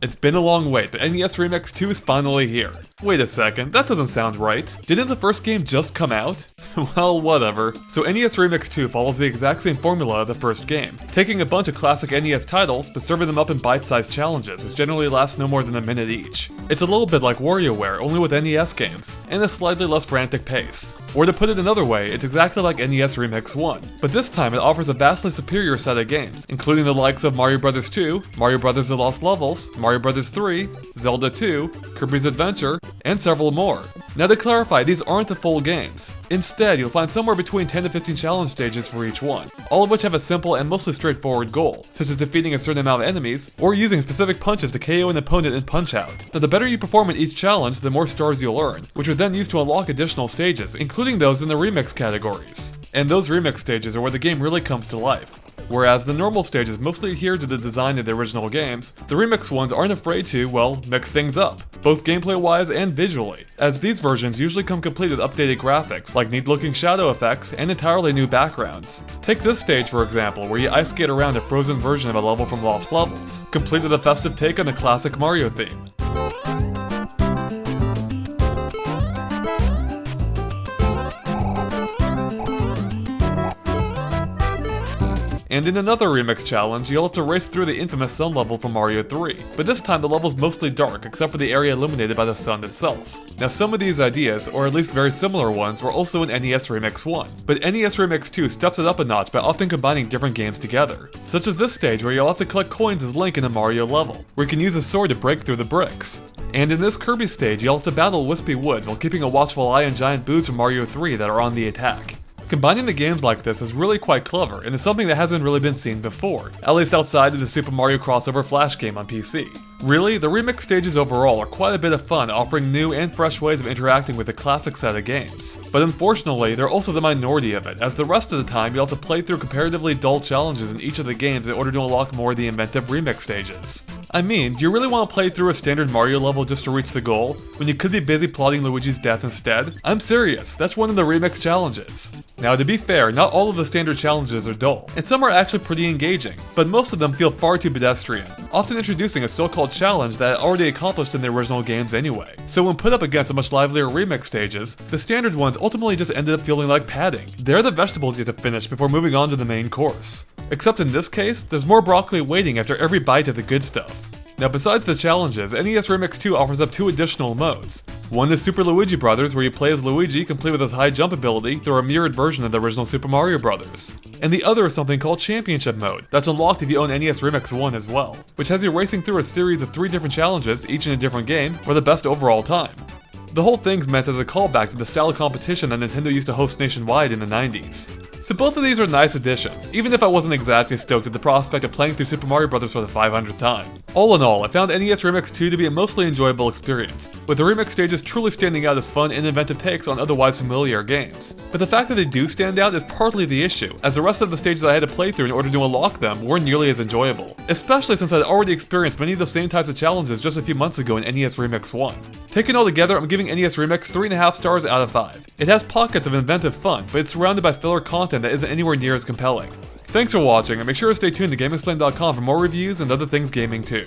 It's been a long wait, but NES Remix 2 is finally here. Wait a second, that doesn't sound right. Didn't the first game just come out? Well, whatever. So NES Remix 2 follows the exact same formula of the first game, taking a bunch of classic NES titles but serving them up in bite-sized challenges, which generally last no more than a minute each. It's a little bit like WarioWare, only with NES games, and a slightly less frantic pace. Or to put it another way, it's exactly like NES Remix 1, but this time it offers a vastly superior set of games, including the likes of Mario Bros. 2, Mario Bros. The Lost Levels, Mario Bros. 3, Zelda 2, Kirby's Adventure, and several more. Now to clarify, these aren't the full games. Instead, you'll find somewhere between 10 to 15 challenge stages for each one, all of which have a simple and mostly straightforward goal, such as defeating a certain amount of enemies, or using specific punches to KO an opponent in Punch-Out. Now the better you perform in each challenge, the more stars you'll earn, which are then used to unlock additional stages, including those in the remix categories. And those remix stages are where the game really comes to life. Whereas the normal stages mostly adhere to the design of the original games, the remix ones aren't afraid to, well, mix things up, both gameplay-wise and visually, as these versions usually come complete with updated graphics, like neat-looking shadow effects and entirely new backgrounds. Take this stage for example, where you ice skate around a frozen version of a level from Lost Levels, complete with a festive take on the classic Mario theme. And in another remix challenge, you'll have to race through the infamous sun level from Mario 3, but this time the level's mostly dark except for the area illuminated by the sun itself. Now some of these ideas, or at least very similar ones, were also in NES Remix 1, but NES Remix 2 steps it up a notch by often combining different games together, such as this stage where you'll have to collect coins as Link in a Mario level, where you can use a sword to break through the bricks. And in this Kirby stage, you'll have to battle Whispy Woods while keeping a watchful eye on giant boos from Mario 3 that are on the attack. Combining the games like this is really quite clever, and is something that hasn't really been seen before, at least outside of the Super Mario Crossover Flash game on PC. Really, the remix stages overall are quite a bit of fun, offering new and fresh ways of interacting with the classic set of games. But unfortunately, they're also the minority of it, as the rest of the time you'll have to play through comparatively dull challenges in each of the games in order to unlock more of the inventive remix stages. I mean, do you really want to play through a standard Mario level just to reach the goal, when you could be busy plotting Luigi's death instead? I'm serious, that's one of the remix challenges. Now to be fair, not all of the standard challenges are dull, and some are actually pretty engaging, but most of them feel far too pedestrian, often introducing a so-called challenge that had already accomplished in the original games anyway. So when put up against the much livelier remix stages, the standard ones ultimately just ended up feeling like padding. They're the vegetables you have to finish before moving on to the main course. Except in this case, there's more broccoli waiting after every bite of the good stuff. Now besides the challenges, NES Remix 2 offers up two additional modes. One is Super Luigi Bros, where you play as Luigi, complete with his high jump ability, through a mirrored version of the original Super Mario Bros. And the other is something called Championship Mode, that's unlocked if you own NES Remix 1 as well, which has you racing through a series of 3 different challenges, each in a different game, for the best overall time. The whole thing's meant as a callback to the style of competition that Nintendo used to host nationwide in the 90s. So both of these are nice additions, even if I wasn't exactly stoked at the prospect of playing through Super Mario Bros. For the 500th time. All in all, I found NES Remix 2 to be a mostly enjoyable experience, with the remix stages truly standing out as fun and inventive takes on otherwise familiar games. But the fact that they do stand out is partly the issue, as the rest of the stages I had to play through in order to unlock them weren't nearly as enjoyable, especially since I'd already experienced many of the same types of challenges just a few months ago in NES Remix 1. Taken all together, I'm giving NES Remix 3.5 stars out of 5. It has pockets of inventive fun, but it's surrounded by filler content that isn't anywhere near as compelling. Thanks for watching, and make sure to stay tuned to GameXplain.com for more reviews and other things gaming too.